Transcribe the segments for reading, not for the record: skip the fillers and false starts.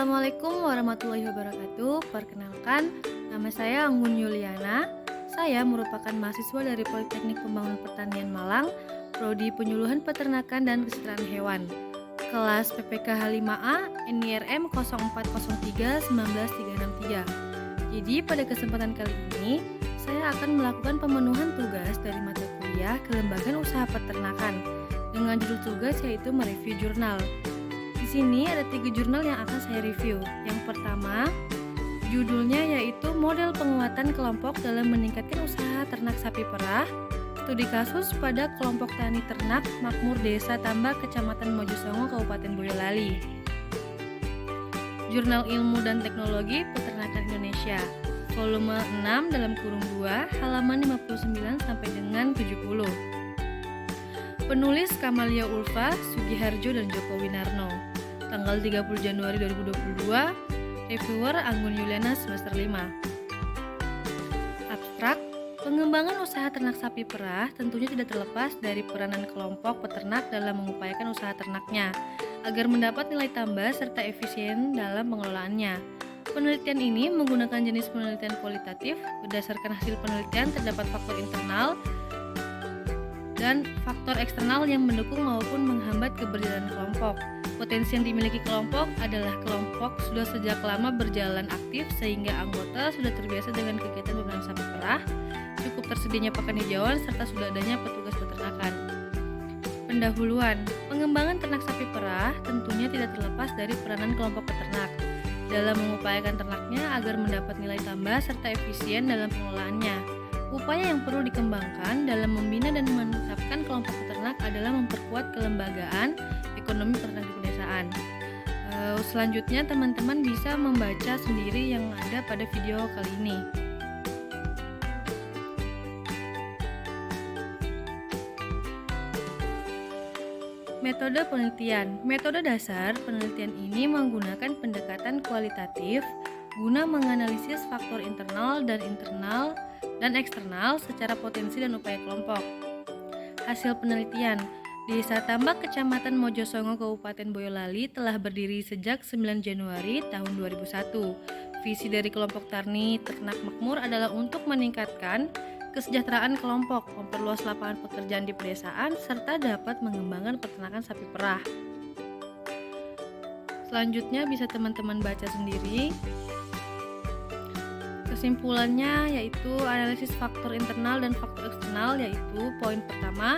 Assalamualaikum warahmatullahi wabarakatuh. Perkenalkan, nama saya Anggun Yuliana. Saya merupakan mahasiswa dari Politeknik Pembangunan Pertanian Malang, Prodi Penyuluhan Peternakan dan Kesejahteraan Hewan. Kelas PPKH 5A NIRM 0403-19363. Jadi pada kesempatan kali ini, saya akan melakukan pemenuhan tugas dari mata kuliah Kelembagaan Usaha Peternakan dengan judul tugas yaitu mereview jurnal. Di sini ada 3 jurnal yang akan saya review. Yang pertama, judulnya yaitu Model Penguatan Kelompok dalam Meningkatkan Usaha Ternak Sapi Perah, Studi Kasus pada Kelompok Tani Ternak Makmur Desa Tambak, Kecamatan Mojosongo, Kabupaten Boyolali. Jurnal Ilmu dan Teknologi Peternakan Indonesia, volume 6 dalam kurung 2, halaman 59 sampai dengan 70. Penulis Kamalia Ulfa, Sugiharjo dan Joko Winarno. Tanggal 30 Januari 2022. Reviewer Anggun Yuliana semester 5. Abstrak, pengembangan usaha ternak sapi perah tentunya tidak terlepas dari peranan kelompok peternak dalam mengupayakan usaha ternaknya agar mendapat nilai tambah serta efisien dalam pengelolaannya. Penelitian ini menggunakan jenis penelitian kualitatif. Berdasarkan hasil penelitian terdapat faktor internal dan faktor eksternal yang mendukung maupun menghambat keberjalanan kelompok. Potensi yang dimiliki kelompok adalah kelompok sudah sejak lama berjalan aktif sehingga anggota sudah terbiasa dengan kegiatan pemeliharaan sapi perah, cukup tersedianya pakan hijauan serta sudah adanya petugas peternakan. Pendahuluan, pengembangan ternak sapi perah tentunya tidak terlepas dari peranan kelompok peternak dalam mengupayakan ternaknya agar mendapat nilai tambah serta efisien dalam pengelolaannya. Upaya yang perlu dikembangkan dalam membina dan menetapkan kelompok peternak adalah memperkuat kelembagaan ekonomi peternak di pedesaan. Selanjutnya teman-teman bisa membaca sendiri yang ada pada video kali ini. Metode penelitian. Metode dasar penelitian ini menggunakan pendekatan kualitatif guna menganalisis faktor internal dan eksternal secara potensi dan upaya kelompok. Hasil penelitian, Desa Tambak, Kecamatan Mojosongo, Kabupaten Boyolali telah berdiri sejak 9 Januari tahun 2001. Visi dari kelompok tani ternak makmur adalah untuk meningkatkan kesejahteraan kelompok, memperluas lapangan pekerjaan di pedesaan, serta dapat mengembangkan peternakan sapi perah. Selanjutnya bisa teman-teman baca sendiri. Kesimpulannya yaitu analisis faktor internal dan faktor eksternal, yaitu poin pertama,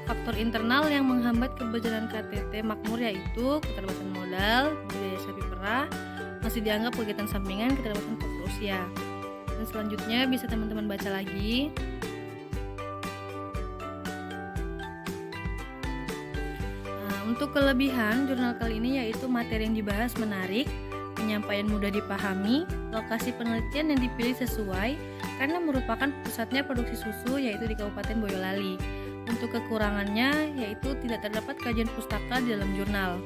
faktor internal yang menghambat keberjalanan KTT makmur yaitu keterbatasan modal, biaya sapi perah, masih dianggap kegiatan sampingan, keterbatasan faktor usia. Dan selanjutnya bisa teman-teman baca lagi. Untuk kelebihan jurnal kali ini yaitu materi yang dibahas menarik, penyampaian mudah dipahami, lokasi penelitian yang dipilih sesuai karena merupakan pusatnya produksi susu yaitu di Kabupaten Boyolali. Untuk kekurangannya yaitu tidak terdapat kajian pustaka di dalam jurnal.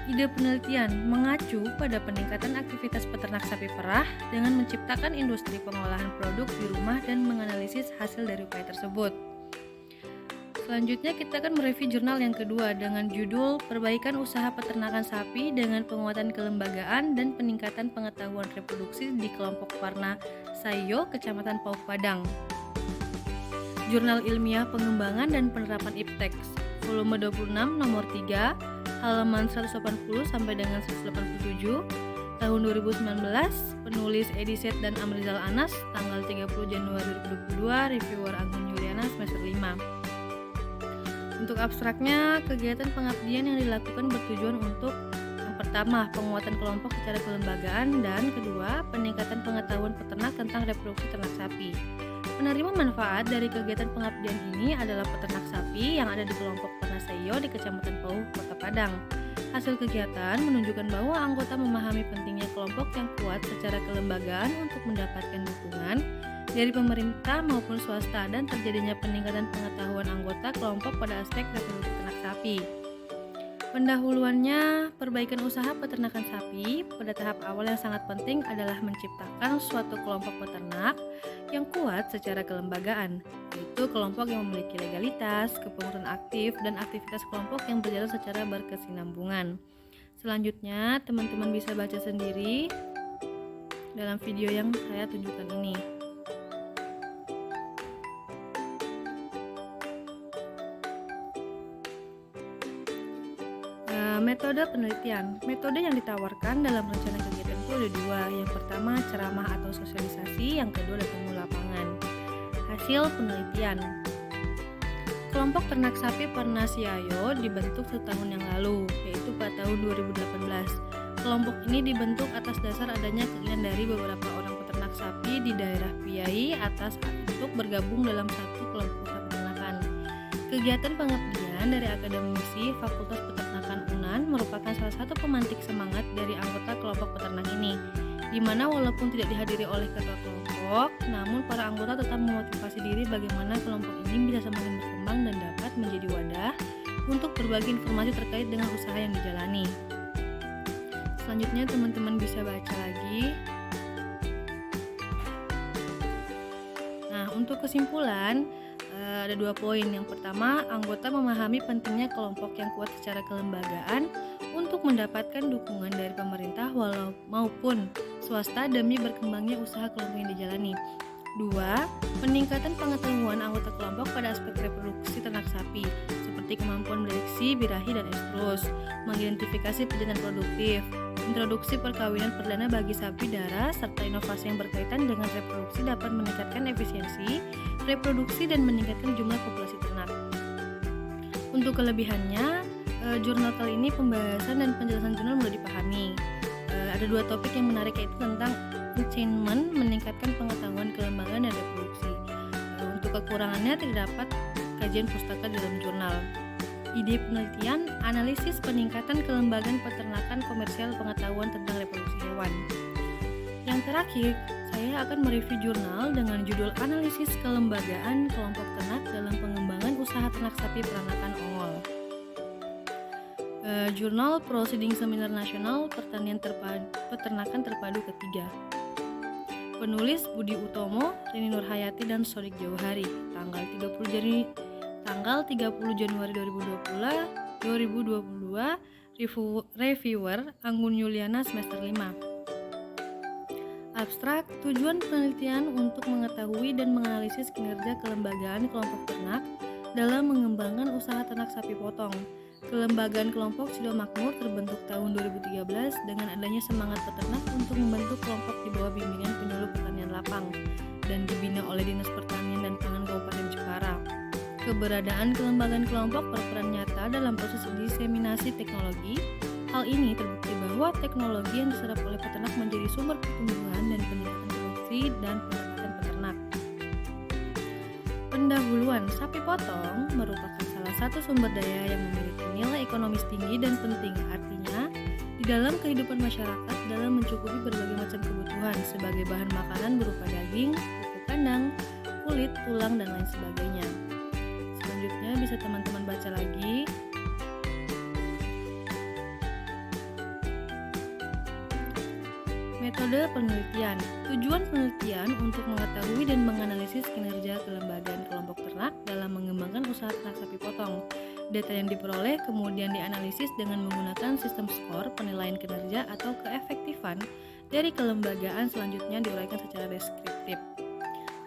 Ide penelitian mengacu pada peningkatan aktivitas peternak sapi perah dengan menciptakan industri pengolahan produk di rumah dan menganalisis hasil dari upaya tersebut. Selanjutnya kita akan mereview jurnal yang kedua dengan judul Perbaikan Usaha Peternakan Sapi dengan Penguatan Kelembagaan dan Peningkatan Pengetahuan Reproduksi di Kelompok Warna Sayo, Kecamatan Pauh Padang. Jurnal Ilmiah Pengembangan dan Penerapan Iptex, volume 26 nomor 3, halaman 180 sampai dengan 187, tahun 2019, penulis Ediset dan Amrizal Anas, tanggal 30 Januari 2022, reviewer Anggun Yuliana semester 5. Untuk abstraknya, kegiatan pengabdian yang dilakukan bertujuan untuk yang pertama, penguatan kelompok secara kelembagaan, dan kedua, peningkatan pengetahuan peternak tentang reproduksi ternak sapi. Penerima manfaat dari kegiatan pengabdian ini adalah peternak sapi yang ada di kelompok Panaseyo di Kecamatan Pauh, Kota Padang. Hasil kegiatan menunjukkan bahwa anggota memahami pentingnya kelompok yang kuat secara kelembagaan untuk mendapatkan dukungan dari pemerintah maupun swasta dan terjadinya peningkatan pengetahuan anggota kelompok pada aspek reproduksi ternak sapi. Pendahuluannya, perbaikan usaha peternakan sapi pada tahap awal yang sangat penting adalah menciptakan suatu kelompok peternak yang kuat secara kelembagaan, yaitu kelompok yang memiliki legalitas, kepengurusan aktif, dan aktivitas kelompok yang berjalan secara berkesinambungan. Selanjutnya, teman-teman bisa baca sendiri dalam video yang saya tunjukkan ini. Metode penelitian. Metode yang ditawarkan dalam rencana kegiatan itu ada dua. Yang pertama ceramah atau sosialisasi, yang kedua temu lapangan. Hasil penelitian. Kelompok ternak sapi Pernasiayo dibentuk setahun yang lalu, yaitu pada tahun 2018. Kelompok ini dibentuk atas dasar adanya keinginan dari beberapa orang peternak sapi di daerah Piai atas untuk bergabung dalam satu kelompok usaha peternakan. Kegiatan pengabdian dari akademisi Fakultas Peternakan UNAN merupakan salah satu pemantik semangat dari anggota kelompok peternak ini, di mana walaupun tidak dihadiri oleh ketua kelompok, namun para anggota tetap memotivasi diri bagaimana kelompok ini bisa semakin berkembang dan dapat menjadi wadah untuk berbagi informasi terkait dengan usaha yang dijalani. Selanjutnya teman-teman bisa baca lagi. Nah, untuk kesimpulan ada 2 poin. Yang pertama, anggota memahami pentingnya kelompok yang kuat secara kelembagaan untuk mendapatkan dukungan dari pemerintah maupun swasta demi berkembangnya usaha kelompok yang dijalani. 2. Peningkatan pengetahuan anggota kelompok pada aspek reproduksi ternak sapi, seperti kemampuan mendeteksi birahi dan estrus, mengidentifikasi perjalanan produktif, introduksi perkawinan perdana bagi sapi darah, serta inovasi yang berkaitan dengan reproduksi dapat meningkatkan efisiensi reproduksi dan meningkatkan jumlah populasi ternak. Untuk kelebihannya, jurnal kali ini pembahasan dan penjelasan jurnal mudah dipahami. Ada 2 topik yang menarik, yaitu tentang enchantment, meningkatkan pengetahuan kelembagaan dan reproduksi. Untuk kekurangannya tidak dapat kajian pustaka dalam jurnal. Ide penelitian, analisis peningkatan kelembagaan peternakan komersial pengetahuan tentang reproduksi hewan. Yang terakhir, saya akan mereview jurnal dengan judul Analisis Kelembagaan Kelompok Ternak dalam Pengembangan Usaha Ternak Sapi Peranakan Ongol. Jurnal Proceeding Seminar Nasional Peternakan Terpadu ketiga. Penulis Budi Utomo, Rini Nurhayati, dan Sodik Jauhari. Tanggal 30 Januari 2022. Reviewer Anggun Yuliana semester 5. Abstrak, tujuan penelitian untuk mengetahui dan menganalisis kinerja kelembagaan kelompok ternak dalam mengembangkan usaha ternak sapi potong. Kelembagaan kelompok Sido Makmur terbentuk tahun 2013 dengan adanya semangat peternak untuk membentuk kelompok di bawah bimbingan penyuluh pertanian lapang dan dibina oleh Dinas Pertanian dan Pangan Kabupaten Jepara. Keberadaan kelembagaan kelompok berperan nyata dalam proses diseminasi teknologi. Hal ini terbukti bahwa teknologi yang diserap oleh peternak menjadi sumber pertumbuhan dan peningkatan produksi dan pendapatan peternak. Pendahuluan sapi potong merupakan salah satu sumber daya yang memiliki nilai ekonomis tinggi dan penting. Artinya, di dalam kehidupan masyarakat dalam mencukupi berbagai macam kebutuhan sebagai bahan makanan berupa daging, pupuk kandang, kulit, tulang, dan lain sebagainya. Selanjutnya bisa teman-teman baca lagi. Metode penelitian. Tujuan penelitian untuk mengetahui dan menganalisis kinerja kelembagaan kelompok ternak dalam mengembangkan usaha ternak sapi potong. Data yang diperoleh kemudian dianalisis dengan menggunakan sistem skor penilaian kinerja atau keefektifan dari kelembagaan, selanjutnya diuraikan secara deskriptif.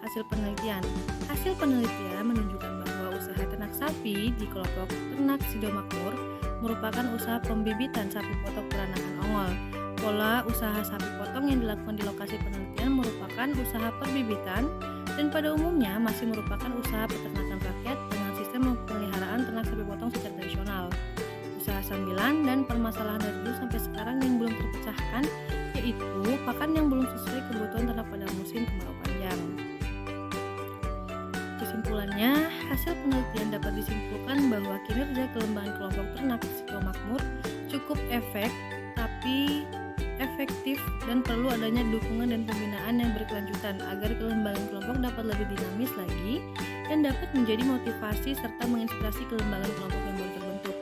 Hasil penelitian. Hasil penelitian menunjukkan bahwa usaha ternak sapi di kelompok ternak Sido Makmur merupakan usaha pembibitan sapi potong peranakan ongol. Pola usaha sapi potong yang dilakukan di lokasi penelitian merupakan usaha perbibitan dan pada umumnya masih merupakan usaha peternakan rakyat dengan sistem pemeliharaan ternak sapi potong secara tradisional. Usaha sambilan dan permasalahan dari dulu sampai sekarang yang belum terpecahkan, yaitu pakan yang belum sesuai kebutuhan ternak pada musim kemarau panjang. Kesimpulannya, hasil penelitian dapat disimpulkan bahwa kinerja kelembagaan kelompok ternak Sido Makmur cukup efektif dan perlu adanya dukungan dan pembinaan yang berkelanjutan agar kelembagaan kelompok dapat lebih dinamis lagi dan dapat menjadi motivasi serta menginspirasi kelembagaan kelompok yang baru terbentuk.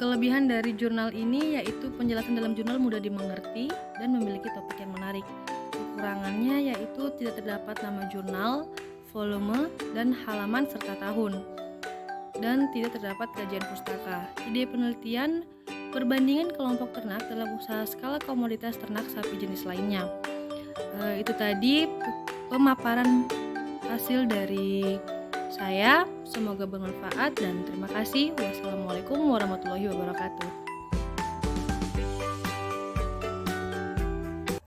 Kelebihan dari jurnal ini yaitu penjelasan dalam jurnal mudah dimengerti dan memiliki topik yang menarik. Kekurangannya yaitu tidak terdapat nama jurnal, volume, dan halaman serta tahun, dan tidak terdapat kajian pustaka. Ide penelitian perbandingan kelompok ternak dalam usaha skala komoditas ternak sapi jenis lainnya. Itu tadi pemaparan hasil dari saya. Semoga bermanfaat dan terima kasih. Wassalamualaikum warahmatullahi wabarakatuh.